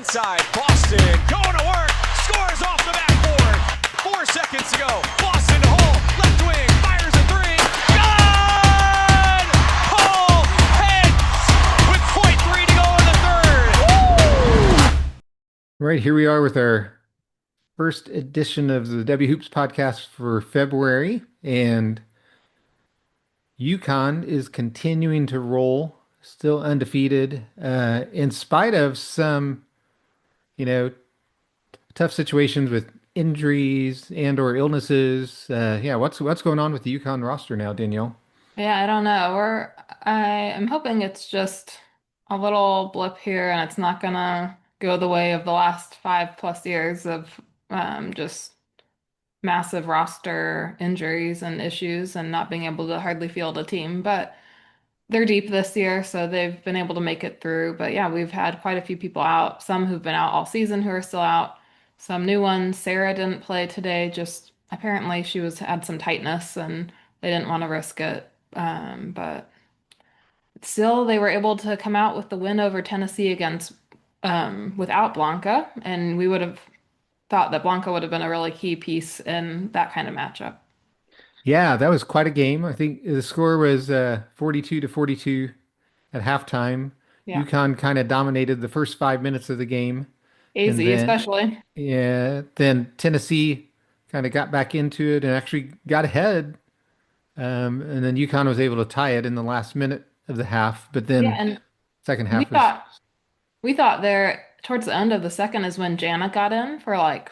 inside. Boston going to work. Scores off the backboard. 4 seconds to go. Boston to Hull. Left wing. Fires a three. Good! Hull heads with .3 to go in the third. Right, here we are with our first edition of the W Hoops podcast for February, and UConn is continuing to roll, still undefeated, in spite of some, you know, tough situations with injuries and or illnesses. Yeah, what's going on with the UConn roster now, Danielle? Yeah, I don't know. I am hoping it's just a little blip here and it's not gonna go the way of the last 5+ years of just massive roster injuries and issues and not being able to hardly field a team. But they're deep this year, so they've been able to make it through. But yeah, we've had quite a few people out, some who've been out all season who are still out, some new ones. Sarah didn't play today, just apparently she was had some tightness and they didn't want to risk it. But still, they were able to come out with the win over Tennessee against without Blanca, and we would have thought that Blanca would have been a really key piece in that kind of matchup. Yeah, that was quite a game. I think the score was 42 to 42 at halftime. Yeah, UConn kind of dominated the first 5 minutes of the game, and AZ then especially. then Tennessee kind of got back into it and actually got ahead. And then UConn was able to tie it in the last minute of the half. But Yeah, then and second we half was, thought we thought there towards the end of the second is when Jana got in for like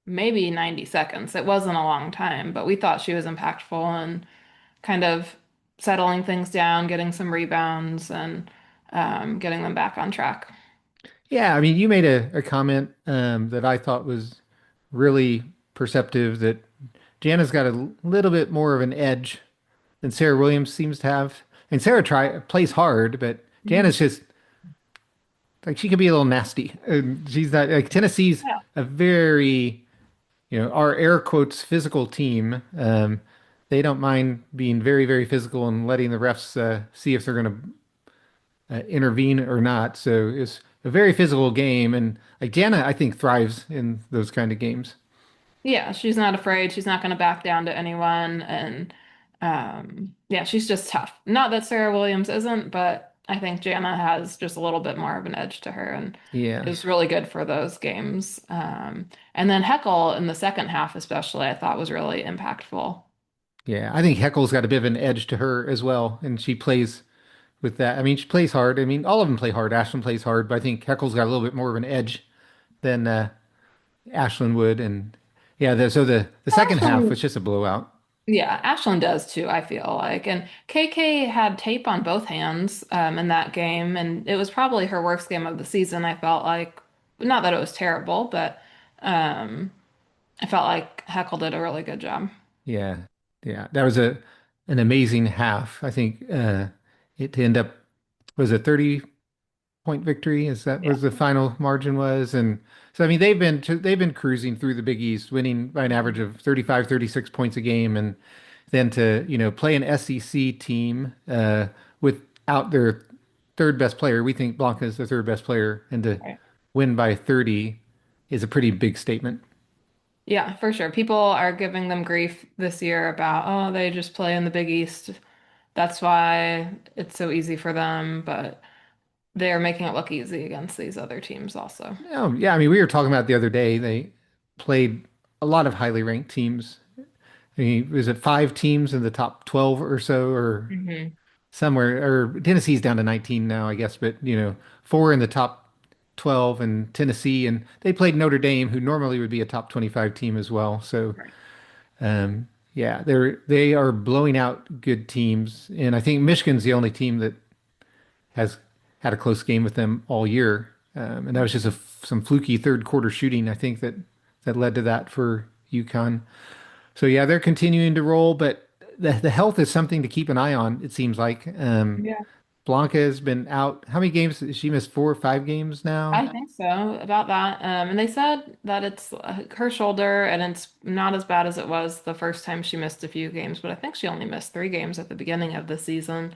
maybe 90 seconds. It wasn't a long time, but we thought she was impactful and kind of settling things down, getting some rebounds and getting them back on track. yeah, I mean, you made a comment that I thought was really perceptive that Jana's got a little bit more of an edge than Sarah Williams seems to have. And Sarah plays hard, but Mhm. Jana's just like she can be a little nasty. She's not like Tennessee's Yeah, a very, our air quotes physical team. They don't mind being very, very physical and letting the refs see if they're going to intervene or not. So it's a very physical game, and like Jana, I think thrives in those kind of games. yeah, she's not afraid. She's not going to back down to anyone, and yeah, she's just tough. Not that Sarah Williams isn't, but I think Jana has just a little bit more of an edge to her, and Yeah, is really good for those games. And then Heckle in the second half, especially, I thought was really impactful. yeah. I think Heckle's got a bit of an edge to her as well, and she plays with that. I mean, she plays hard. I mean, all of them play hard. Ashlyn plays hard, but I think Heckle's got a little bit more of an edge than Ashlyn would. And yeah, so the second half Ashlyn, was just a blowout. yeah, Ashlyn does too, I feel like. And KK had tape on both hands in that game, and it was probably her worst game of the season, I felt like. Not that it was terrible, but um, I felt like Heckle did a really good job. Yeah, yeah. That was a an amazing half. I think it to end up was a 30-point victory. Is that Yeah. was the final margin was? And so I mean they've been cruising through the Big East, winning by an average of 35, 36 points a game, and then to play an SEC team without their third best player. We think Blanca is the third best player, and to Right. win by 30 is a pretty big statement. Yeah, for sure. People are giving them grief this year about, oh, they just play in the Big East. That's why it's so easy for them, but they are making it look easy against these other teams also. Oh, yeah. I mean, we were talking about it the other day. They played a lot of highly ranked teams. I mean, was it five teams in the top 12 or so, or Hmm. somewhere? Or Tennessee's down to 19 now, I guess, but four in the top 12 and Tennessee, and they played Notre Dame, who normally would be a top 25 team as well. So, Right. yeah, they are blowing out good teams, and I think Michigan's the only team that has had a close game with them all year. And that was just some fluky third quarter shooting, I think that led to that for UConn. So yeah, they're continuing to roll, but the health is something to keep an eye on, it seems like. Yeah, Blanca has been out. How many games? She missed 4 or 5 games now. I think so about that. And they said that it's her shoulder and it's not as bad as it was the first time she missed a few games, but I think she only missed 3 games at the beginning of the season.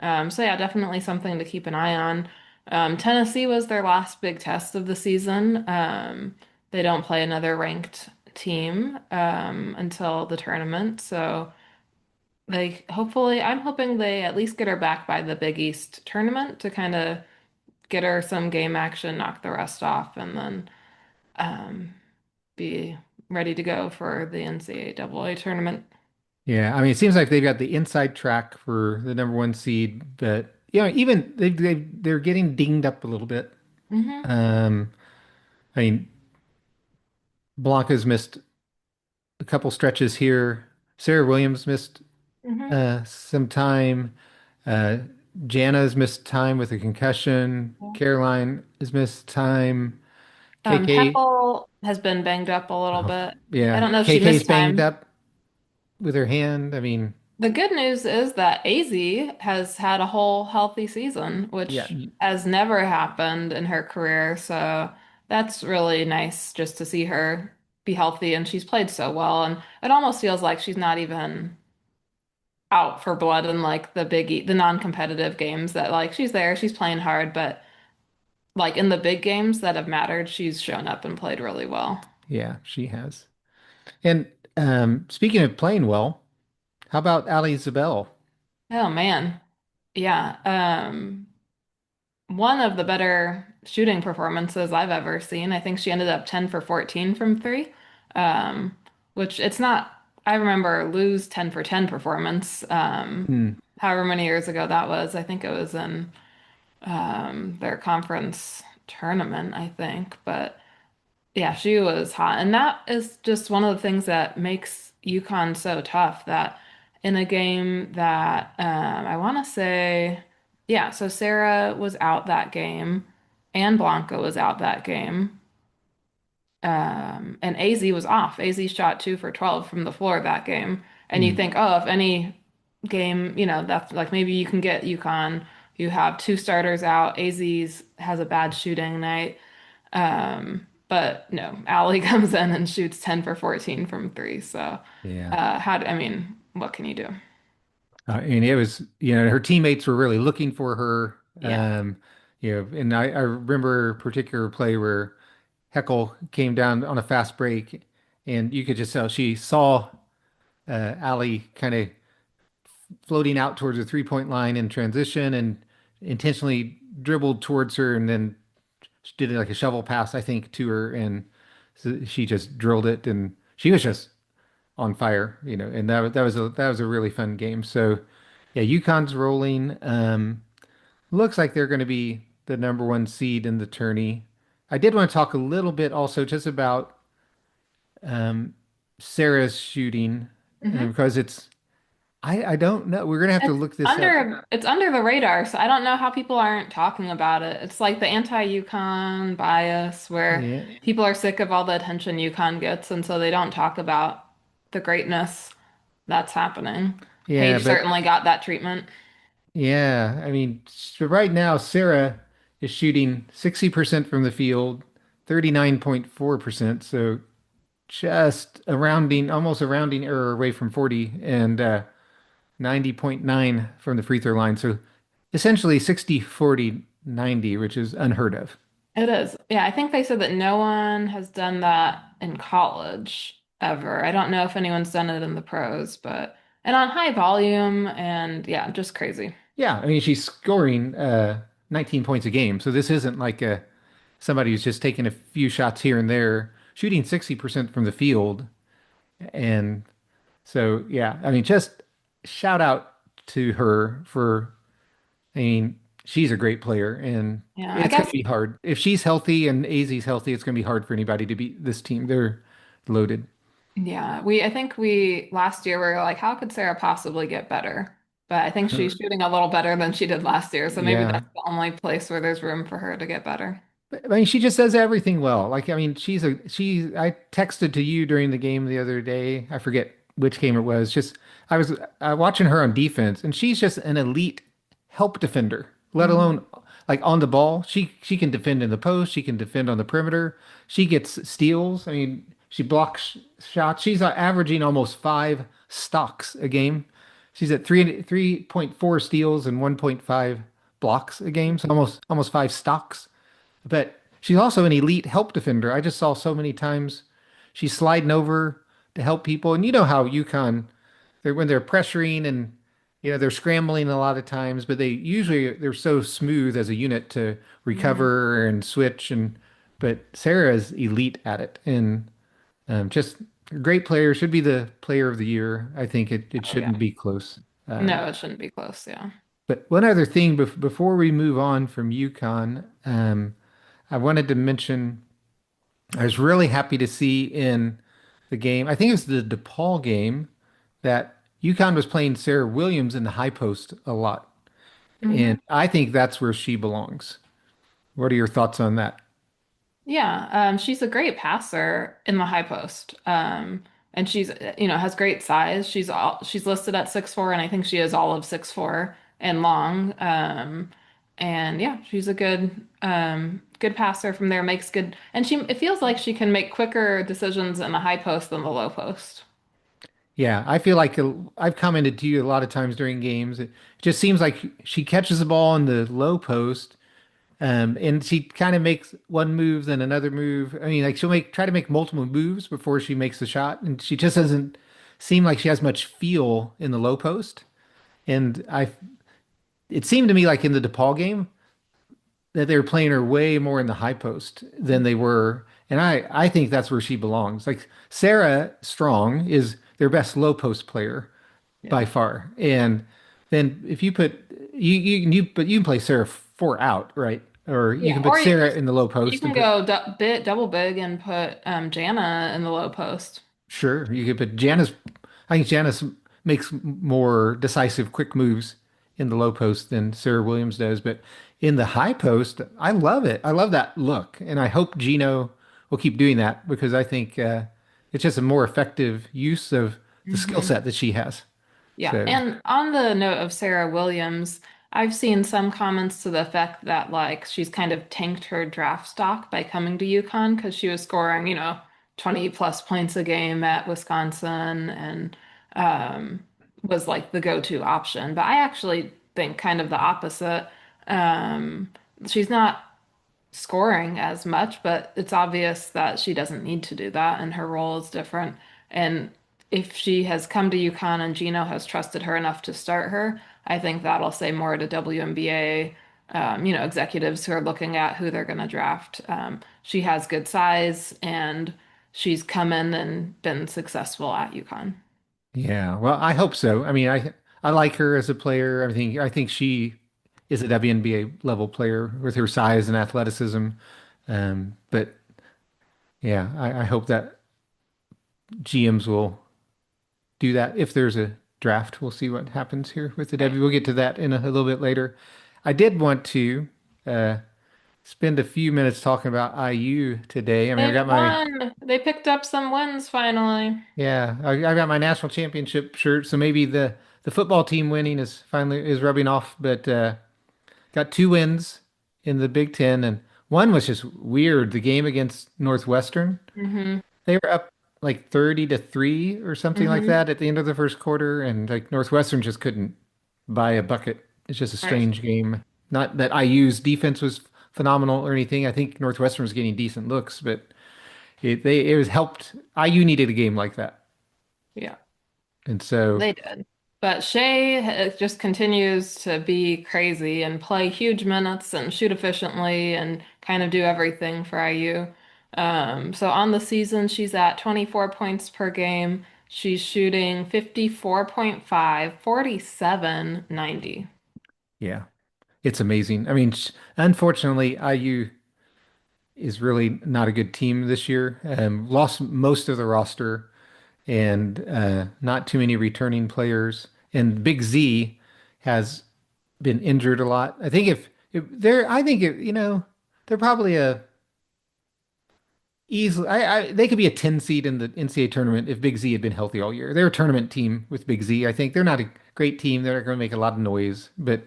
So yeah, definitely something to keep an eye on. Tennessee was their last big test of the season. They don't play another ranked team until the tournament, so they hopefully, I'm hoping they at least get her back by the Big East tournament to kind of get her some game action, knock the rest off, and then um, be ready to go for the NCAA tournament. Yeah, I mean, it seems like they've got the inside track for the number one seed, but even they're getting dinged up a little bit. Hmm. Um, I mean, Blanca's missed a couple stretches here. Sarah Williams missed Hmm. some time. Uh, Jana's missed time with a concussion. Caroline has missed time. KK, Heckle has been banged up a little oh, bit. I yeah, don't know if she KK's missed banged time. up with her hand. I mean, The good news is that AZ has had a whole healthy season, yeah, which has never happened in her career. So that's really nice just to see her be healthy, and she's played so well. And it almost feels like she's not even out for blood in like the non-competitive games that like she's there, she's playing hard, but like in the big games that have mattered, she's shown up and played really well. yeah, she has. And speaking of playing well, how about Ali Zabel? Oh man. Yeah. One of the better shooting performances I've ever seen. I think she ended up 10 for 14 from three. Um, which it's not, I remember Lou's 10 for 10 performance, Hmm. however many years ago that was. I think it was in their conference tournament, I think. But yeah, she was hot. And that is just one of the things that makes UConn so tough that in a game that I want to say, yeah, so Sarah was out that game and Blanca was out that game. And AZ was off. AZ shot 2 for 12 from the floor that game. And you Hmm. think, oh, if any game, that's like maybe you can get UConn, you have two starters out, AZ's has a bad shooting night. But no, Allie comes in and shoots 10 for 14 from three. So, Yeah. I mean, what can you do? And it was, her teammates were really looking for her. Yeah. And I remember a particular play where Heckle came down on a fast break, and you could just tell she saw Ali kind of floating out towards the three-point line in transition and intentionally dribbled towards her and then she did like a shovel pass, I think, to her, and so she just drilled it, and she was just on fire, and that was a really fun game. So yeah, UConn's rolling. Looks like they're going to be the number one seed in the tourney. I did want to talk a little bit also just about um, Sarah's shooting Hmm. because I don't know. We're gonna have to It's look this up. under the radar, so I don't know how people aren't talking about it. It's like the anti-UConn bias where Yeah, people are sick of all the attention UConn gets, and so they don't talk about the greatness that's happening. yeah, Paige but certainly got that treatment. yeah, I mean, so right now Sarah is shooting 60% from the field, 39.4%. So just almost a rounding error away from 40 and 90.9 from the free throw line. So essentially 60, 40, 90, which is unheard of. It is. Yeah, I think they said that no one has done that in college ever. I don't know if anyone's done it in the pros, but and on high volume and yeah, just crazy. Yeah, I mean, she's scoring 19 points a game. So this isn't like somebody who's just taking a few shots here and there, shooting 60% from the field. And so, yeah, I mean, just shout out to her I mean, she's a great player and Yeah, I it's going to guess. be hard. If she's healthy and AZ's healthy, it's going to be hard for anybody to beat this team. They're loaded. Yeah, I think we last year we were like, how could Sarah possibly get better? But I think she's shooting a little better than she did last year, so maybe Yeah. that's the only place where there's room for her to get better. I mean, she just does everything well. Like, I mean, I texted to you during the game the other day. I forget which game it was. Just, I was watching her on defense, and she's just an elite help defender, let Mhm. alone like on the ball. She can defend in the post. She can defend on the perimeter. She gets steals. I mean, she blocks shots. She's averaging almost 5 stocks a game. She's at 3.4 steals and 1.5 blocks a game, so almost five stocks. But she's also an elite help defender. I just saw so many times she's sliding over to help people, and you know how UConn, when they're pressuring and they're scrambling a lot of times, but they're so smooth as a unit to Mhm. recover and switch but Sarah is elite at it and just a great player, should be the player of the year. I think it Oh yeah. shouldn't be close. No, it shouldn't be close. Yeah. But one other thing before we move on from UConn, I wanted to mention I was really happy to see in the game, I think it was the DePaul game, that UConn was playing Sarah Williams in the high post a lot. And Mhm. I think that's where she belongs. What are your thoughts on that? Yeah, she's a great passer in the high post. And she's, has great size. She's listed at 6'4", and I think she is all of 6'4" and long. And yeah, she's a good passer from there, makes good, and it feels like she can make quicker decisions in the high post than the low post. Yeah, I feel like I've commented to you a lot of times during games. It just seems like she catches the ball in the low post, and she kind of makes one move, then another move. I mean, like try to make multiple moves before she makes the shot, and she just doesn't seem like she has much feel in the low post. And it seemed to me like in the DePaul game that they were playing her way more in the high post than they were. And I think that's where she belongs. Like Sarah Strong is their best low post player Yeah. by far. And then if you put but you can play Sarah four out, right? Or you Yeah, can put or Sarah in the low you post can and put go double big and put Jana in the low post. sure, you could put Janice. I think Janice makes more decisive, quick moves in the low post than Sarah Williams does. But in the high post, I love it. I love that look, and I hope Gino will keep doing that because I think it's just a more effective use of the skill Mhm. set that she has. Yeah, So and on the note of Sarah Williams, I've seen some comments to the effect that like she's kind of tanked her draft stock by coming to UConn because she was scoring, 20 plus points a game at Wisconsin and um, was like the go-to option. But I actually think kind of the opposite. Um, she's not scoring as much, but it's obvious that she doesn't need to do that, and her role is different. And if she has come to UConn and Gino has trusted her enough to start her, I think that'll say more to WNBA, executives who are looking at who they're going to draft. She has good size, and she's come in and been successful at UConn. yeah, well, I hope so. I mean, I like her as a player. I think she is a WNBA level player with her size and athleticism. But yeah, I hope that GMs will do that if there's a draft. We'll see what happens here with the Right. W. We'll get to that in a little bit later. I did want to uh, spend a few minutes talking about IU today. I mean, I They got my won. They picked up some wins finally. yeah, I got my national championship shirt, so maybe the football team winning is rubbing off. But got two wins in the Big Ten, and one was just weird. The game against Northwestern. Hmm. They were up like 30-3 or something like Hmm. that at the end of the first quarter, and like Northwestern just couldn't buy a bucket. It's just a Right. strange game. Not that IU's defense was phenomenal or anything. I think Northwestern was getting decent looks, but it was helped. IU needed a game like that, Yeah. and so They did. But Shay just continues to be crazy and play huge minutes and shoot efficiently and kind of do everything for IU. So on the season, she's at 24 points per game. She's shooting 54.5, 47, 90. yeah, it's amazing. I mean, unfortunately, IU is really not a good team this year. Lost most of the roster and not too many returning players. And Big Z has been injured a lot. I think if they're, I think they're probably a easily. They could be a 10 seed in the NCAA tournament if Big Z had been healthy all year. They're a tournament team with Big Z. I think they're not a great team. They're not going to make a lot of noise, but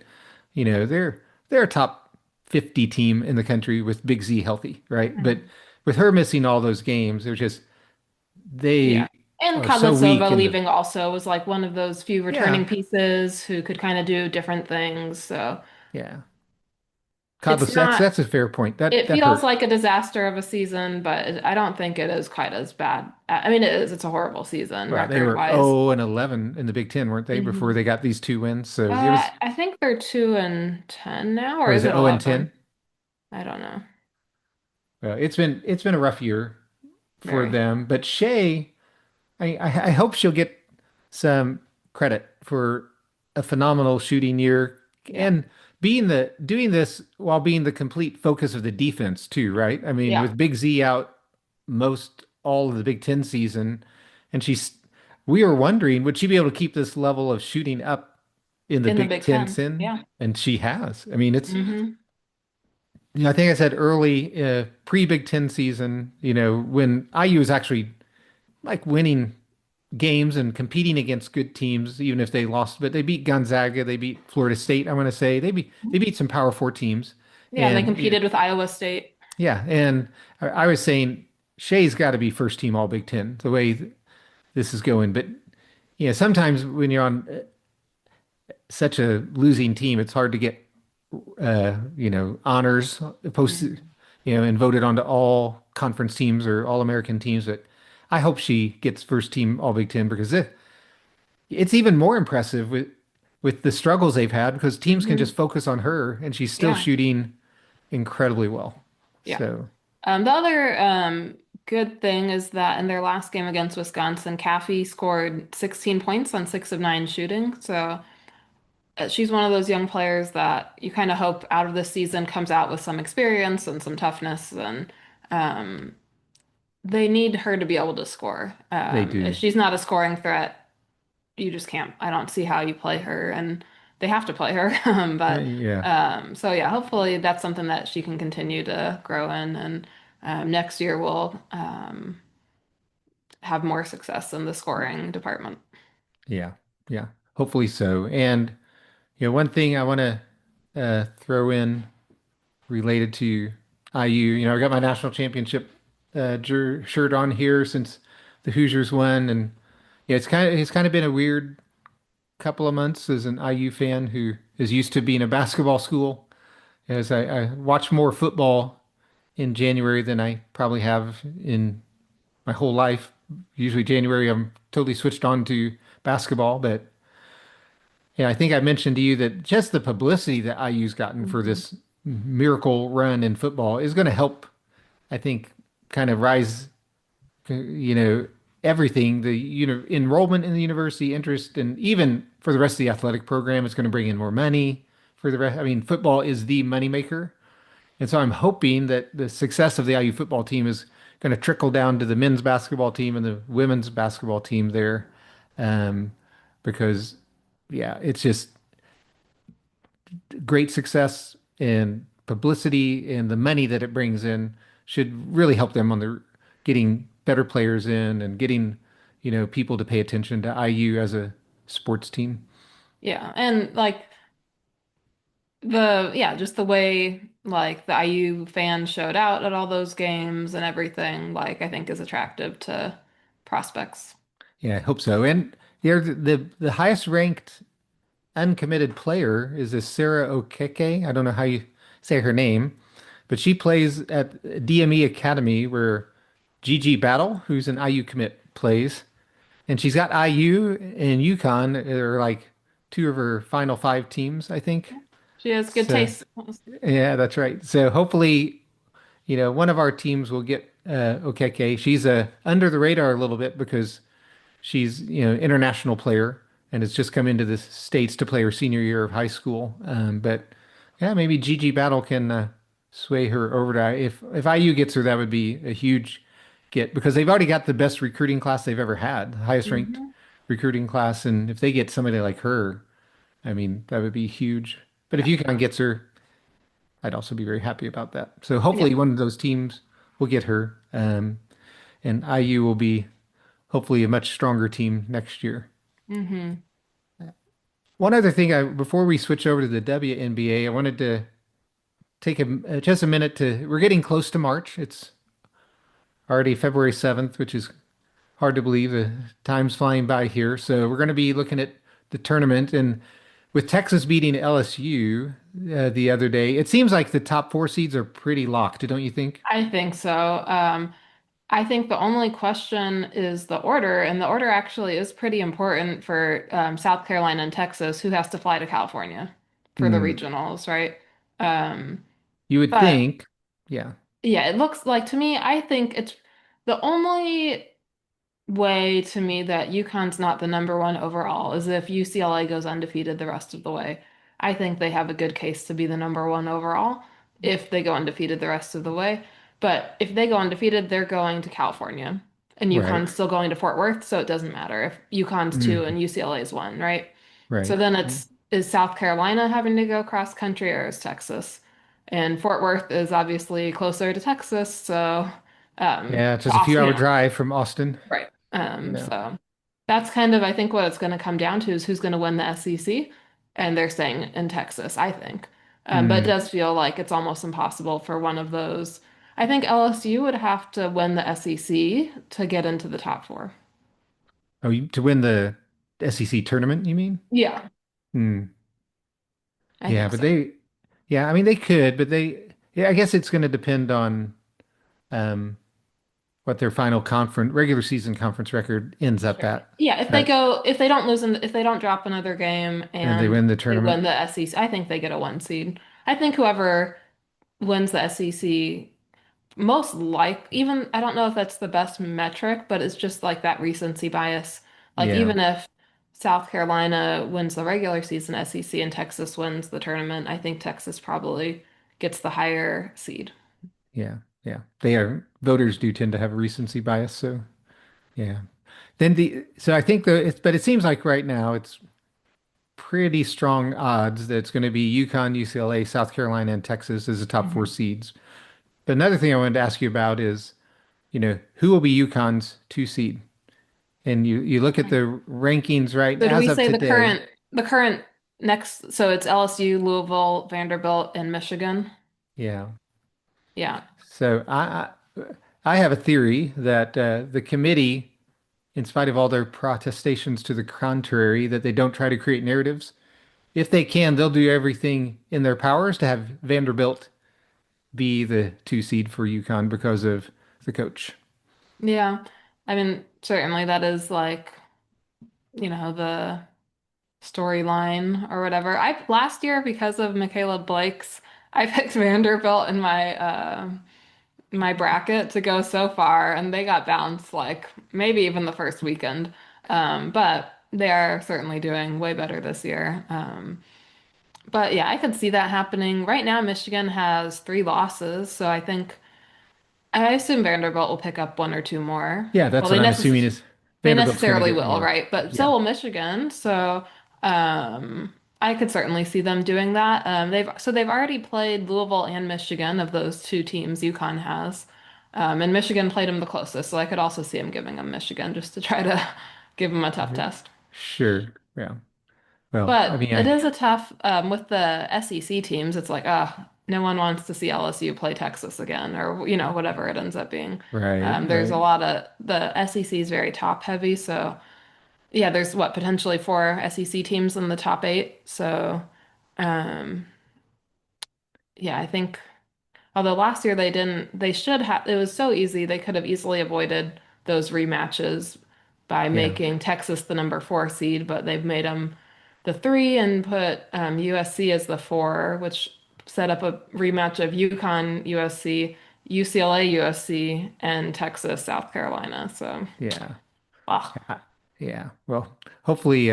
they're a top 50 team in the country with Big Z healthy, right? But Mhm. with her missing all those games, Yeah. they And are so weak Kalasova in the leaving also was like one of those few yeah. returning pieces who could kind of do different things. So Yeah. God, It's not, that's a fair point. it That feels hurt. like a disaster of a season, but I don't think it is quite as bad. I mean, it is, it's a horrible season Well, they were record-wise. 0-11 in the Big Ten, weren't they, before Hmm. they got these two wins? So it was, I think they're 2-10 now, or or is is it it 0-10? 11? I don't know. Well, it's been a rough year for Very. them, but Shay, I hope she'll get some credit for a phenomenal shooting year Yeah. and being the doing this while being the complete focus of the defense too, right? I mean, Yeah. with Big Z out most all of the Big Ten season, and we were wondering, would she be able to keep this level of shooting up in the In the Big Big Ten Ten. sin? Yeah. And she has. I mean, it's Hmm. I think I said early pre-Big Ten season, when IU was actually like winning games and competing against good teams, even if they lost. But they beat Gonzaga, they beat Florida State. I want to say they beat some Power Four teams, Yeah, and they and competed with Iowa State. yeah. And I was saying Shay's got to be first team All Big Ten the way this is going. But sometimes when you're on such a losing team, it's hard to get honors posted, Mhm. and voted onto all conference teams or all American teams. But I hope she gets first team All Big Ten because it's even more impressive with the struggles they've had because teams can Hmm. just focus on her and she's still Yeah. shooting incredibly well. Yeah. So The other good thing is that in their last game against Wisconsin, Caffey scored 16 points on 6 of 9 shooting. So she's one of those young players that you kind of hope out of this season comes out with some experience and some toughness, and um, they need her to be able to score. they If do. she's not a scoring threat, you just can't. I don't see how you play her, and they have to play her. But Yeah. so yeah, hopefully that's something that she can continue to grow in, and next year we'll have more success in the scoring department. Yeah. Yeah. Hopefully so. And one thing I want to throw in related to IU, I got my national championship shirt on here since the Hoosiers won, and yeah, it's kind of been a weird couple of months as an IU fan who is used to being a basketball school. As I watch more football in January than I probably have in my whole life. Usually January, I'm totally switched on to basketball, but yeah, I think I mentioned to you that just the publicity that IU's gotten for Mhm. this miracle run in football is going to help, I think, kind of rise, you know, everything, enrollment in the university, interest, and even for the rest of the athletic program, it's going to bring in more money for the rest. I mean, football is the moneymaker. And so I'm hoping that the success of the IU football team is going to trickle down to the men's basketball team and the women's basketball team there. Um, because, yeah, it's just great success and publicity and the money that it brings in should really help them on the getting better players in and getting, people to pay attention to IU as a sports team. Yeah, and like just the way like the IU fans showed out at all those games and everything, like I think is attractive to prospects. Yeah, I hope so. And the highest ranked uncommitted player is this Sarah Okeke. I don't know how you say her name, but she plays at DME Academy where Gigi Battle, who's an IU commit, plays. And she's got IU and UConn are like two of her final five teams, I think. She has good So, taste. yeah, that's right. So hopefully, one of our teams will get Okeke. She's under the radar a little bit because she's, international player and has just come into the States to play her senior year of high school. But yeah, maybe Gigi Battle can sway her over to if IU gets her, that would be a huge get because they've already got the best recruiting class they've ever had, the highest ranked Mhm. recruiting class. And if they get somebody like her, I mean, that would be huge. But if Yeah. UConn gets her, I'd also be very happy about that. So Yeah. hopefully one of those teams will get her, and IU will be hopefully a much stronger team next year. Hmm. One other thing, before we switch over to the WNBA, I wanted to take just a minute to. We're getting close to March. It's already February 7th, which is hard to believe. The time's flying by here. So we're going to be looking at the tournament, and with Texas beating LSU, the other day. It seems like the top four seeds are pretty locked, don't you think? I think so. I think the only question is the order, and the order actually is pretty important for South Carolina and Texas, who has to fly to California for the Hmm. regionals, right? Um, You would but think, yeah. yeah, it looks like to me, I think it's the only way to me that UConn's not the number one overall is if UCLA goes undefeated the rest of the way. I think they have a good case to be the number one overall if they go undefeated the rest of the way. But if they go undefeated, they're going to California. And Right. UConn's still going to Fort Worth, so it doesn't matter if UConn's two Hmm. and UCLA's one, right? So Right. then Yeah. it's is South Carolina having to go cross country or is Texas? And Fort Worth is obviously closer to Texas, so Yeah, it's to just a few Austin, hour drive from Austin. right. Yeah. So that's kind of, I think, what it's going to come down to is who's going to win the SEC. And they're saying in Texas, I think. But it Mm. does feel like it's almost impossible for one of those. I think LSU would have to win the SEC to get into the top four. Oh, to win the SEC tournament, you mean? Yeah, Hmm. I Yeah, think but so. yeah, I mean, they could, but yeah, I guess it's going to depend on um, what their final regular season conference record ends up Sure. at. Yeah, if they That, go, if they don't lose, if they don't drop another game and they and win the they win tournament. the SEC, I think they get a one seed. I think whoever wins the SEC most like, even I don't know if that's the best metric, but it's just like that recency bias. Like Yeah, even if South Carolina wins the regular season SEC and Texas wins the tournament, I think Texas probably gets the higher seed. yeah, yeah. They are voters do tend to have a recency bias, so yeah. So I think but it seems like right now it's pretty strong odds that it's going to be UConn, UCLA, South Carolina, and Texas as the top four Mhm. seeds. But another thing I wanted to ask you about is, who will be UConn's two seed? And you look at the rankings right So do as we of say today. the current next, so it's LSU, Louisville, Vanderbilt, and Michigan? Yeah. Yeah. So I have a theory that the committee, in spite of all their protestations to the contrary, that they don't try to create narratives. If they can, they'll do everything in their powers to have Vanderbilt be the two seed for UConn because of the coach. Yeah. I mean, certainly that is like, the storyline or whatever. I last year because of Michaela Blake's, I picked Vanderbilt in my bracket to go so far, and they got bounced like maybe even the first weekend. But they are certainly doing way better this year. But yeah, I could see that happening. Right now, Michigan has three losses, so I assume Vanderbilt will pick up one or two more. Yeah, Well, that's what I'm assuming is they Vanderbilt's going to necessarily get will, more. right? But so Yeah. will Michigan. So I could certainly see them doing that. They've already played Louisville and Michigan of those two teams UConn has. And Michigan played them the closest, so I could also see them giving them Michigan just to try to give them a tough test. Sure. Yeah. Well, I But mean, it is a tough with the SEC teams. It's like, no one wants to see LSU play Texas again, or whatever it ends up being. right, There's a right. lot of the SEC is very top heavy, so yeah, there's what potentially four SEC teams in the top eight. So um, yeah, I think. Although last year they didn't, they should have, it was so easy. They could have easily avoided those rematches by Yeah. making Texas the number four seed, but they've made them the three and put USC as the four, which set up a rematch of UConn, USC, UCLA, USC, and Texas, South Carolina. So, Yeah. ah, Yeah. Yeah. Well, hopefully,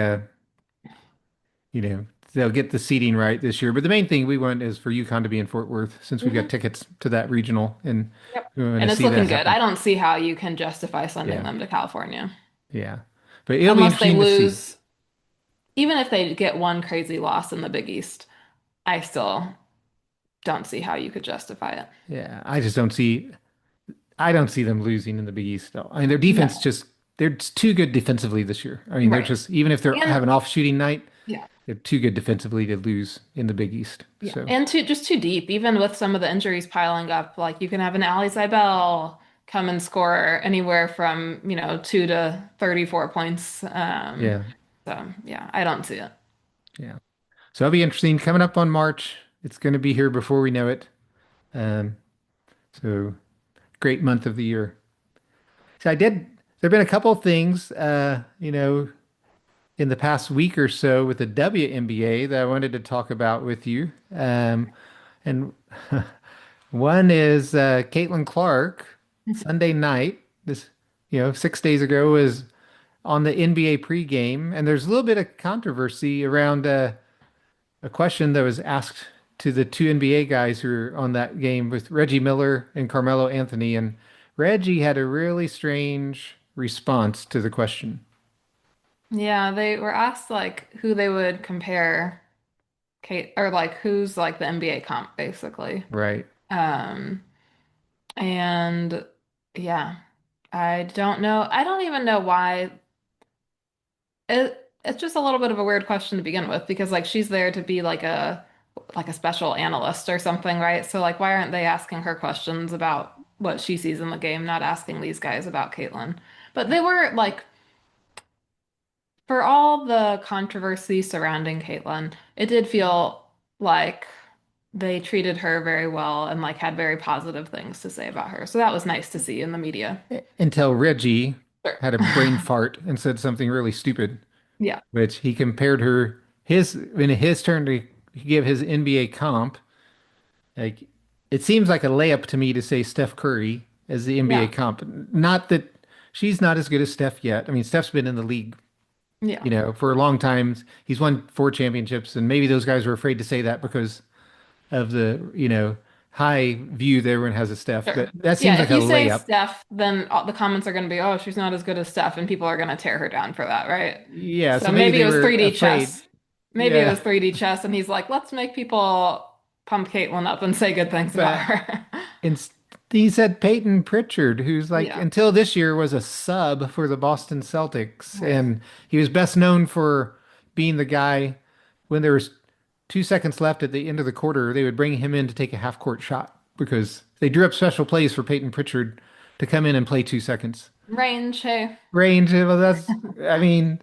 they'll get the seating right this year. But the main thing we want is for UConn to be in Fort Worth since we've got mhm, tickets to that regional and yep. we want to And it's see that looking good. happen. I don't see how you can justify sending Yeah. them to California Yeah. But it'll be unless they interesting to see. lose. Even if they get one crazy loss in the Big East, I still don't see how you could justify it. Yeah. I don't see them losing in the Big East though. I mean, their defense No. just they're just too good defensively this year. I mean, they're Right. just even if they And have an off shooting night, yeah. they're too good defensively to lose in the Big East. Yeah. So, And too deep, even with some of the injuries piling up, like you can have an Ali Cybel come and score anywhere from, 2 to 34 points. yeah. So yeah, I don't see it. Yeah. So that'll be interesting coming up on March. It's going to be here before we know it. Um, so great month of the year. So I did. There've been a couple of things, in the past week or so with the WNBA that I wanted to talk about with you. And one is Caitlin Clark, Sunday night, 6 days ago, was on the NBA pregame, and there's a little bit of controversy around a question that was asked to the two NBA guys who were on that game with Reggie Miller and Carmelo Anthony, and Reggie had a really strange response to the question. Yeah, they were asked like who they would compare Kate or like who's like the NBA comp basically. Right. Um and yeah, I don't know. I don't even know why it's just a little bit of a weird question to begin with because like she's there to be like a special analyst or something, right? So like why aren't they asking her questions about what she sees in the game, not asking these guys about Caitlyn? But they were like for all the controversy surrounding Caitlyn, it did feel like they treated her very well and like had very positive things to say about her. So that was nice to see in the media. Until Reggie Sure. had a brain fart and said something really stupid, Yeah. which he compared her in his turn to give his NBA comp. Like it seems like a layup to me to say Steph Curry as the NBA Yeah. comp. Not that she's not as good as Steph yet. I mean, Steph's been in the league, Yeah. for a long time. He's won 4 championships, and maybe those guys were afraid to say that because of the, high view that everyone has of Steph. But Sure. that seems Yeah, like if a you say layup. Steph, then all the comments are going to be, "Oh, she's not as good as Steph," and people are going to tear her down for that, right? Yeah, So so maybe maybe it they was were 3D afraid. chess. Maybe it Yeah. was 3D chess, and he's like, "Let's make people pump Caitlyn up and say good things about But her." in, he said Peyton Pritchard, who's like Yeah. until this year was a sub for the Boston Celtics, Right. and he was best known for being the guy when there was 2 seconds left at the end of the quarter, they would bring him in to take a half court shot because they drew up special plays for Peyton Pritchard to come in and play 2 seconds. Range, hey. Range, well, I mean,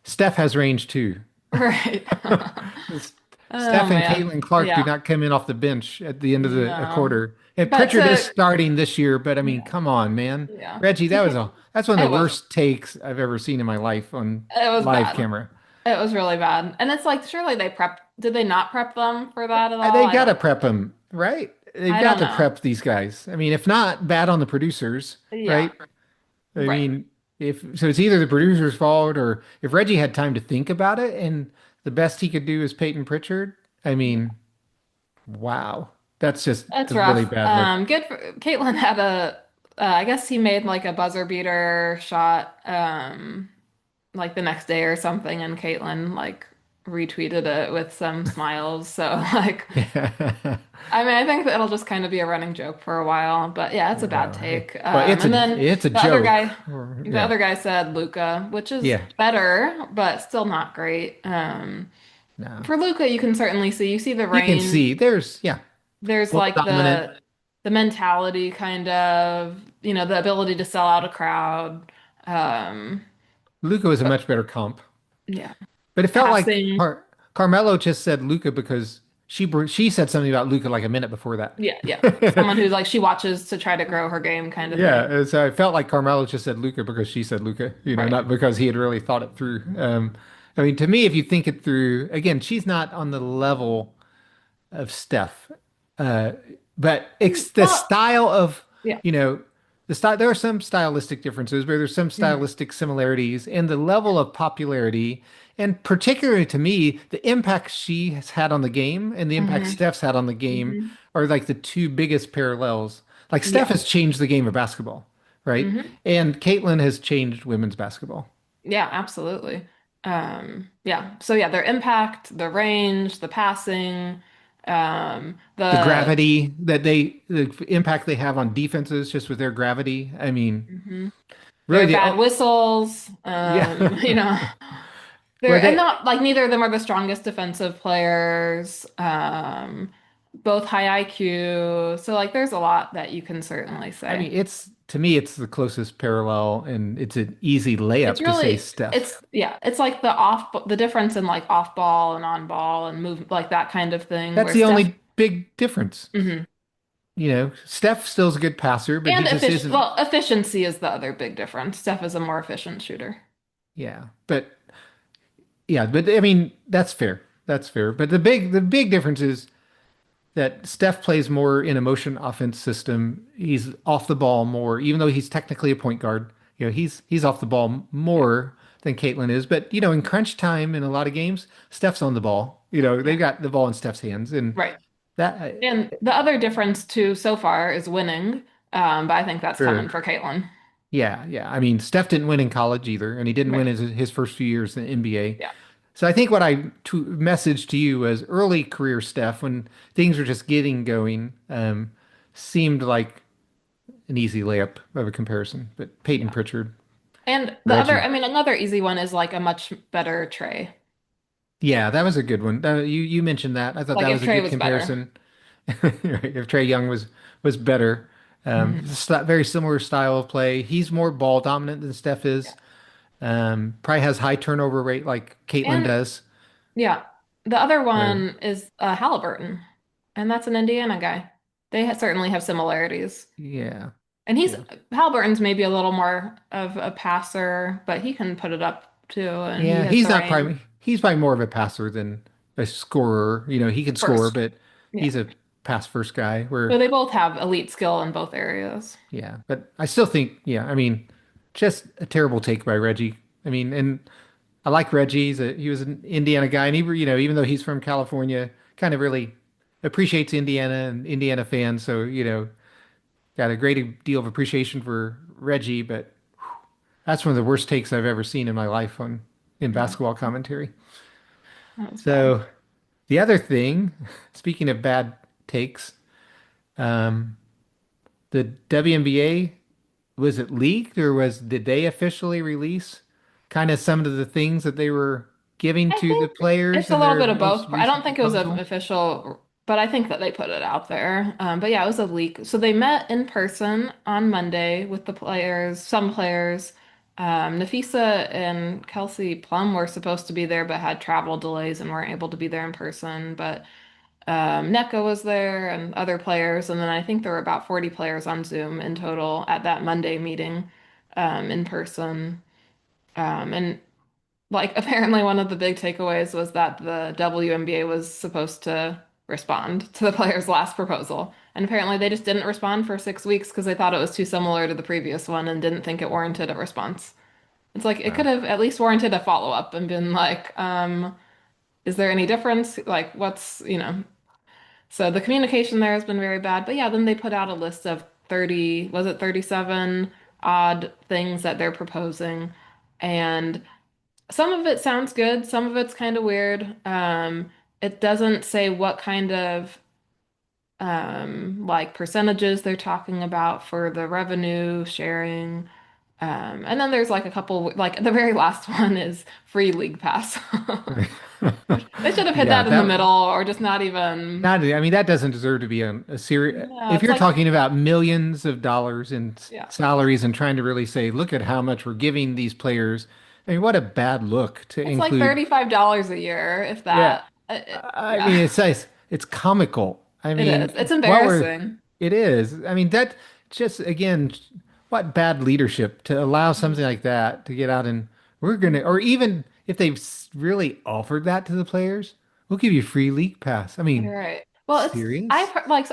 Steph has range too. Right. Oh Steph and man. Caitlin Clark do Yeah. not come in off the bench at the end of the a No. quarter. And But Pritchard is to starting this year, but I mean, yeah. come on, man. Yeah. Reggie, To get that's one of it the was worst takes I've ever seen in my life on it was live bad. camera. It was really bad. And it's like surely they prepped did they not prep them for that at all? They got to prep them, right? They've I got don't to know. prep these guys. I mean, if not, bad on the producers, Yeah. right? I Right. mean, if so, it's either the producer's fault or if Reggie had time to think about it and the best he could do is Peyton Pritchard. I mean, wow, that's just That's a really rough. bad look. Good for Caitlin had I guess he made like a buzzer beater shot, like the next day or something, and Caitlin like retweeted it with some smiles. So like, I mean, I think that it'll just kind of be a running joke for a while. But yeah, it's a bad Well, hey, take. well, And then it's a the other joke. guy, the Yeah, other guy said Luca, which is yeah. better, but still not great. No, For Luca, you can certainly see you see the you can range. see there's There's ball like dominant. the mentality kind of, the ability to sell out a crowd. Um, Luca was a but much better comp, yeah, but it felt like passing. Carmelo just said Luca because she said something about Luca like a minute before that. Yeah, yeah. Someone who's like she watches to try to grow her game kind of thing. Yeah, so I felt like Carmelo just said Luca because she said Luca, Right. not because he had really thought it through. I mean, to me, if you think it through, again, she's not on the level of Steph, uh, but it's the Well, style of, yeah. you know, the style. There are some stylistic differences, but there's some Mhm. stylistic similarities, and the level of popularity, and particularly to me, the impact she has had on the game and the impact Hmm. Steph's had on the game Hmm. are like the two biggest parallels. Like Steph Yeah. has changed the game of basketball, right? Hmm. And Caitlin has changed women's basketball. Yeah, absolutely. Yeah. So yeah, their impact, the range, the passing, The the gravity the impact they have on defenses just with their gravity. I mean, mhm. really Their the bad whistles, yeah. they're Where and they not like neither of them are the strongest defensive players. both high IQ. So like there's a lot that you can certainly I say. mean, it's to me, it's the closest parallel, and it's an easy It's layup to say really Steph. it's like the difference in like off ball and on ball and move like that kind of thing That's where the Steph only big difference. Mhm. Steph still's a good passer, but he And just isn't. efficiency is the other big difference. Steph is a more efficient shooter. Yeah, but I mean, that's fair. That's fair. But the big difference is that Steph plays more in a motion offense system. He's off the ball more, even though he's technically a point guard. He's off the ball Yeah. more than Caitlin is. But in crunch time in a lot of games, Steph's on the ball. They've Yeah. got the ball in Steph's hands, and Right. that And the other difference too so far is winning. But I think that's coming sure. for Caitlin. Yeah, yeah. I mean, Steph didn't win in college either, and he didn't win Right. his first few years in the NBA. Yeah. So I think what I messaged to you was early career Steph, when things were just getting going, seemed like an easy layup of a comparison. But Peyton Yeah. Pritchard, And Reggie, another easy one is like a much better Trey. yeah, that was a good one. You mentioned that. I thought Like that if was a Trey good was better. comparison. If Trey Young was better, Mhm. very similar style of play. He's more ball dominant than Steph Yeah. is. Probably has high turnover rate like Caitlin And does. yeah, the other Uh, one is Halliburton, and that's an Indiana guy. They certainly have similarities. yeah, And yeah, Halliburton's maybe a little more of a passer, but he can put it up too, and he yeah. has He's the not range. probably he's probably more of a passer than a scorer. He can score, First. but Yeah. he's a pass first guy. So Where they both have elite skill in both areas. yeah, but I still think I mean, just a terrible take by Reggie. I mean, and I like Reggie. He was an Indiana guy, and even though he's from California, kind of really appreciates Indiana and Indiana fans. So got a great deal of appreciation for Reggie, but that's one of the worst takes I've ever seen in my life in Yeah, basketball commentary. that was bad. So the other thing, speaking of bad takes, um, the WNBA, was it leaked, or did they officially release kind of some of the things that they were giving I to the think players it's a in little their bit of most both. I don't recent think it was proposal? official, but I think that they put it out there. But yeah, it was a leak. So they met in person on Monday with the players, some players. Nafisa and Kelsey Plum were supposed to be there, but had travel delays and weren't able to be there in person. But Nneka was there and other players. And then I think there were about 40 players on Zoom in total at that Monday meeting in person. And like apparently one of the big takeaways was that the WNBA was supposed to respond to the player's last proposal. And apparently they just didn't respond for 6 weeks because they thought it was too similar to the previous one and didn't think it warranted a response. It's like it could Wow. have at least warranted a follow-up and been like, is there any difference? Like so the communication there has been very bad. But yeah, then they put out a list of 30, was it 37 odd things that they're proposing. And some of it sounds good, some of it's kind of weird. It doesn't say what kind of like percentages they're talking about for the revenue sharing. And then there's like a couple, like the very last one is free league pass. They should have hit Yeah, that in the that middle or just not even. not. I mean, that doesn't deserve to be a serious. No, If it's you're like, talking about millions of dollars in yeah, salaries and trying to really say, look at how much we're giving these players. I mean, what a bad look to it's like include. $35 a year, if Yeah, that. I mean, Yeah, it's comical. I it is. mean, It's what we're embarrassing. it is. I mean, that just again, what bad leadership to allow something like that to get out, and we're gonna, or even if they've really offered that to the players, we'll give you free league pass. I mean, You're right. Well, I've serious? heard like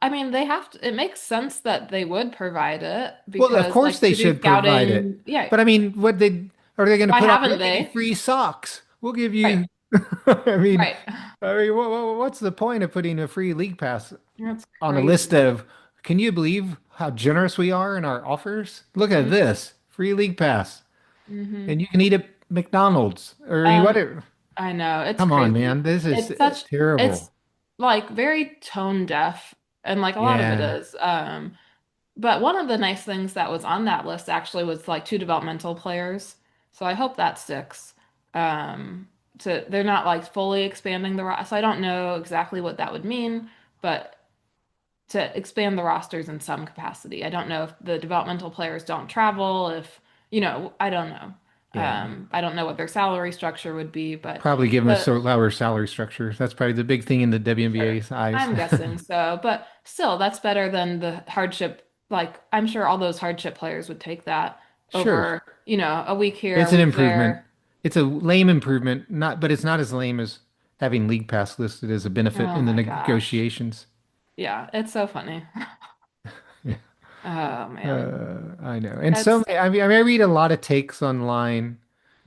I mean, they have to, it makes sense that they would provide it Well, of because course like they to do should provide it, scouting, yeah. but I mean, what they are they going to Why put on? haven't We'll give you they? free socks. We'll give Right, you. I mean, right. what's the point of putting a free league pass That's on a list crazy. of, can you believe how generous we are in our offers? Look at this, free league pass. Mm-hmm. And you can eat at McDonald's or Um, whatever. I know, it's Come on, crazy. man. This is It's such, it's terrible. like very tone deaf, and like a lot of it Yeah. is. But one of the nice things that was on that list actually was like two developmental players. So I hope that sticks. They're not like fully expanding the roster. So I don't know exactly what that would mean. but to expand the rosters in some capacity. I don't know if the developmental players don't travel, if, I don't know. Yeah. I don't know what their salary structure would be, but Probably give them a the so lower salary structure. That's probably the big thing in the sure, WNBA's eyes. I'm guessing so. But still, that's better than the hardship. Like, I'm sure all those hardship players would take that Sure. over, a week here, a It's an week improvement. there. It's a lame improvement, not, but it's not as lame as having League Pass listed as a benefit Oh in the my gosh. negotiations. Yeah, it's so funny. Yeah. Oh man. I know. And so, It's I read a lot of takes online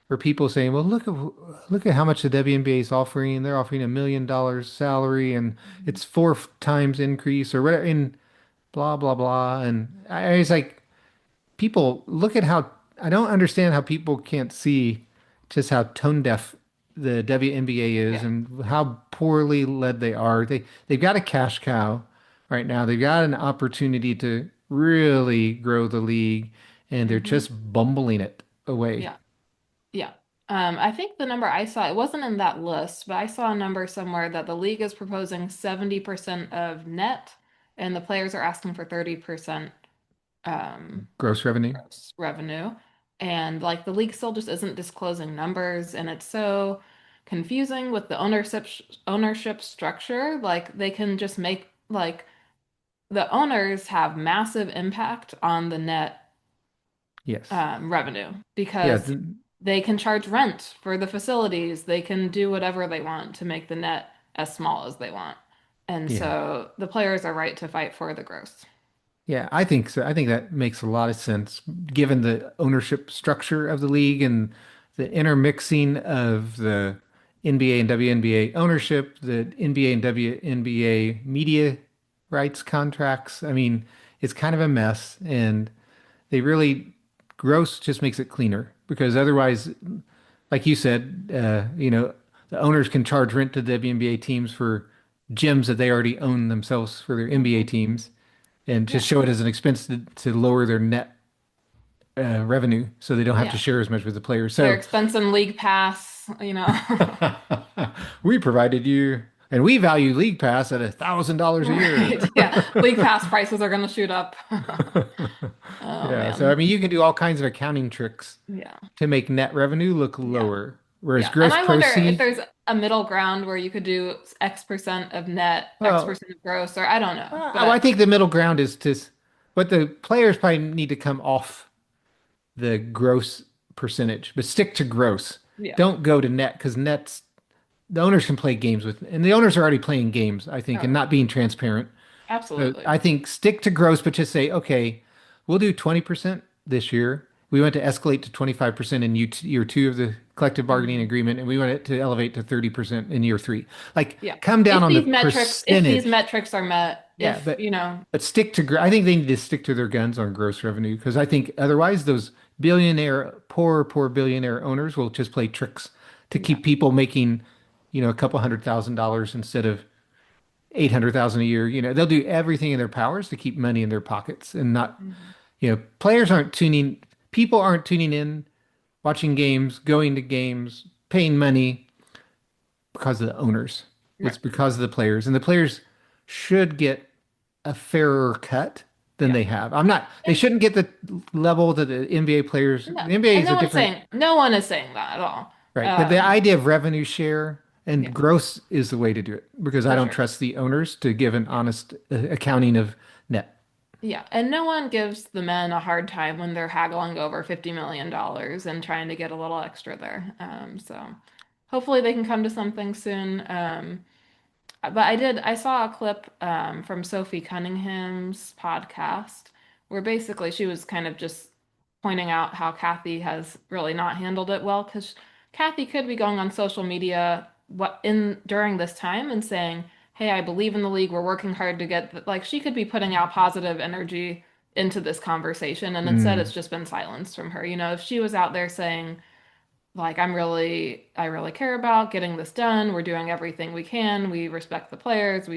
for people saying, "Well, look at how much the WNBA is offering. They're offering $1 million salary, and it's four times increase or whatever." And blah blah blah. And I was like, people look at how I don't understand how people can't see just how tone deaf the WNBA is yeah. and how poorly led they are. They've got a cash cow right now. They've got an opportunity to really grow the league, and they're hmm just bumbling it away. Yeah. Yeah. I think the number I saw, it wasn't in that list, but I saw a number somewhere that the league is proposing 70% of net and the players are asking for 30% Gross revenue. gross revenue. And like the league still just isn't disclosing numbers and it's so confusing with the ownership structure. Like they can just make like the owners have massive impact on the net Yes. revenue Yeah. because they can charge rent for the facilities. They can do whatever they want to make the net as small as they want. And Yeah. so the players are right to fight for the gross. Yeah, I think so. I think that makes a lot of sense given the ownership structure of the league and the intermixing of the NBA and WNBA ownership, the NBA and WNBA media rights contracts. I mean, it's kind of a mess, and they really gross just makes it cleaner because otherwise, like you said, the owners can charge rent to the WNBA teams for gyms that they already own themselves for their NBA Mhm. teams and Yeah. just show it as an expense to lower their net revenue so they don't have to Yeah. share as much with the players. Their So expense in league pass. we provided you, and we value League Pass at $1,000 a year. Right. Yeah. League pass prices are going to shoot up. Oh Yeah. So, I man. mean, you can do all kinds of accounting tricks Yeah. to make net revenue look Yeah. lower, whereas Yeah. And gross I wonder if proceeds, there's a middle ground where you could do X% of net, well, X% of gross, or I don't know. I But think the middle ground is to, but the players probably need to come off the gross percentage, but stick to gross. yeah. Don't go to net because net's the owners can play games with, and the owners are already playing games, I think, Oh, and not being transparent. So absolutely. I think stick to gross, but just say, okay, we'll do 20% this year. We want to escalate to 25% in year two of the collective bargaining Mhm. agreement, and we want it to elevate to 30% in year three. Like, Yeah. come down If on the these percentage. metrics are met, Yeah, but stick to. I think they need to stick to their guns on gross revenue because I think otherwise those poor billionaire owners will just play tricks to yeah. keep people making, a couple $100,000 instead of 800,000 a year. They'll do everything in their powers to keep money in their pockets and not, Mhm. players aren't tuning, people aren't tuning in, watching games, going to games, paying money because of the owners. It's Right. because of the players, and the players should get a fairer cut than Yeah. they have. I'm not, they And shouldn't get the level that the NBA players, no, the NBA and is a different, no one is saying that at all. right. But the Um, idea of revenue share yeah, and gross is the way to do it because I for don't sure. trust the owners to give an Yeah. honest accounting of net. Yeah. And no one gives the men a hard time when they're haggling over $50 million and trying to get a little extra there. So hopefully they can come to something soon. But I saw a clip from Sophie Cunningham's podcast where basically she was kind of just pointing out how Kathy has really not handled it well because Kathy could be going on social media during this time and saying, "Hey, I believe in the league. We're working hard to like she could be putting out positive energy into this conversation, and instead it's Mm, just been silence from her. If she was out there saying like I really care about getting this done. We're doing everything we can. We respect the players.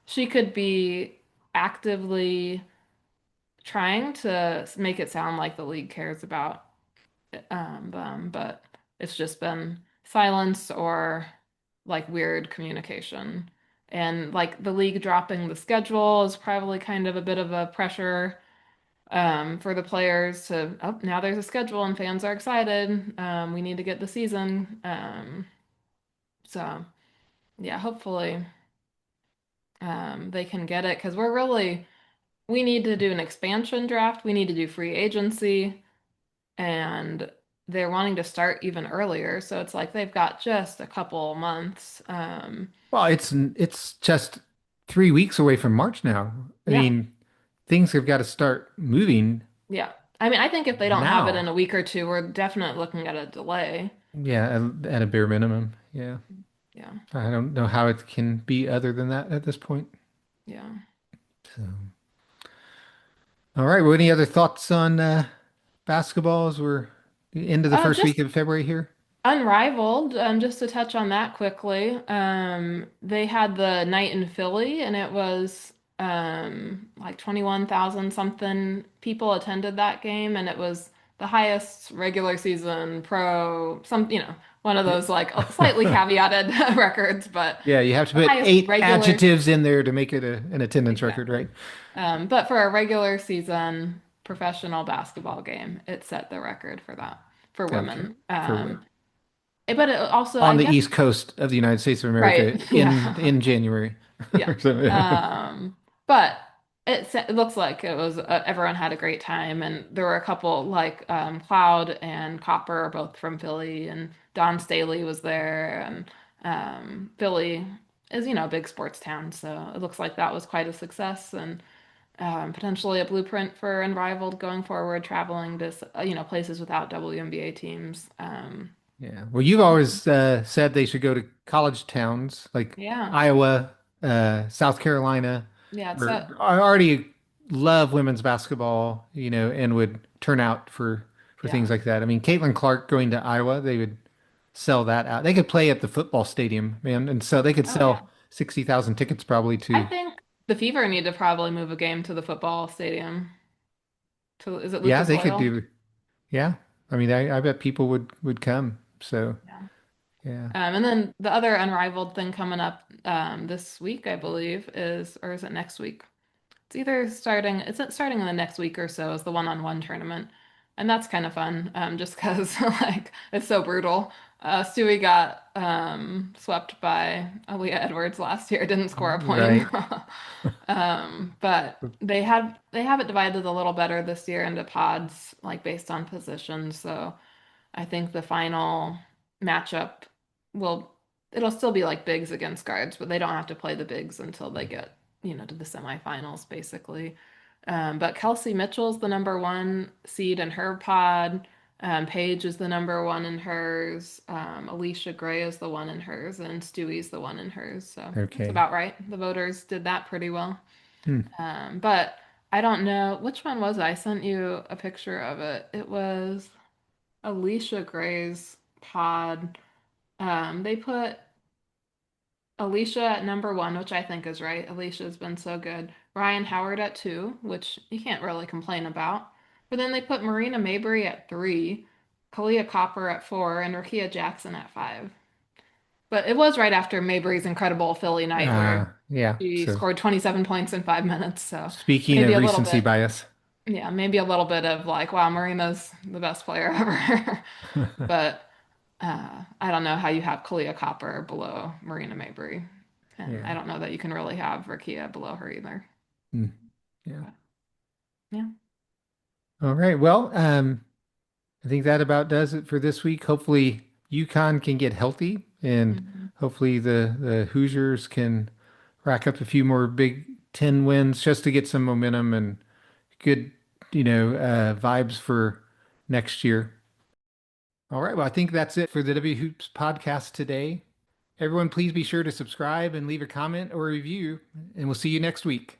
She could be actively trying to make it sound like the league cares about them, but it's just been silence or like weird communication. And like the league dropping the schedule is probably kind of a bit of a pressure for the players to, oh, now there's a schedule and fans are excited. We need to get the season. So yeah, hopefully they can get it because we need to do an expansion draft. We need to do free agency, and they're wanting to start even earlier. So it's like they've got just a couple months. Well, it's just 3 weeks away from March now. I Yeah, mean, things have got to start moving yeah. I mean, I think if they don't have it in now. a week or two, we're definitely looking at a delay. Yeah, at a bare minimum. Yeah. Yeah, I don't know how it can be other than that at this point. yeah. So, all right. Well, any other thoughts on basketball as we're into the first week Just of February here? Unrivaled, just to touch on that quickly, they had the night in Philly and it was like 21,000 something people attended that game and it was the highest regular season one of those like slightly Yeah. caveated records, but Yeah, you have to the put highest eight regular, adjectives in there to make it an attendance record, exactly. right? But for a regular season professional basketball game, it set the record for that for Okay. women. For what? But it also, I On the guess, East Coast of the United States of right, America yeah, in January. yeah. So, yeah. But it looks like it was everyone had a great time, and there were a couple like Cloud and Copper, both from Philly, and Don Staley was there, and Philly is a big sports town, so it looks like that was quite a success, and potentially a blueprint for Unrivaled going forward, traveling to places without WNBA teams. Yeah. Well, you've always said they should go to college towns like Yeah, Iowa, South Carolina, yeah, it's or a I already love women's basketball, and would turn out for things yeah. like that. I mean, Caitlin Clark going to Iowa, they would sell that out. They could play at the football stadium, man, and so they could Oh yeah. sell 60,000 tickets probably I to. think the Fever need to probably move a game to the football stadium. Is it Yeah, Lucas they could Oil? do. Yeah. I mean, I bet people would come. So, Yeah. yeah. And then the other unrivaled thing coming up this week, I believe, or is it next week? It's starting in the next week or so is the one-on-one tournament. And that's kind of fun, just because like it's so brutal. Stewie got swept by Aaliyah Edwards last year, didn't score a point. Right. But they have it divided a little better this year into pods, like based on position. So I think the final matchup will it'll still be like bigs against guards, but they don't have to play the bigs until they get, to the semifinals, basically. But Kelsey Mitchell's the number one seed in her pod. Paige is the number one in hers. Alicia Gray is the one in hers, and Stewie's the one in hers. So that's Okay. about right. The voters did that pretty well. Hmm. But I don't know which one was it? I sent you a picture of it. It was Alicia Gray's pod. They put Alicia at number one, which I think is right. Alicia's been so good. Ryan Howard at two, which you can't really complain about. But then they put Marina Mabrey at three, Kalia Copper at four, and Rakia Jackson at five. But it was right after Mabrey's incredible Philly night where Yeah. she So, scored 27 points in 5 minutes. So speaking maybe of a little recency bit, bias. yeah, maybe a little bit of like, wow, Marina's the best player ever. But I don't know how you have Kalia Copper below Marina Mabrey. And I Yeah. don't know that you can really have Rakia below her either. Hmm. Yeah. But yeah. All right. Well, I think that about does it for this week. Hopefully, UConn can get healthy, and Mhm. hopefully the Hoosiers can rack up a few more Big Ten wins just to get some momentum and good, vibes for next year. All right. Well, I think that's it for the W Hoops podcast today. Everyone, please be sure to subscribe and leave a comment or a review, and we'll see you next week.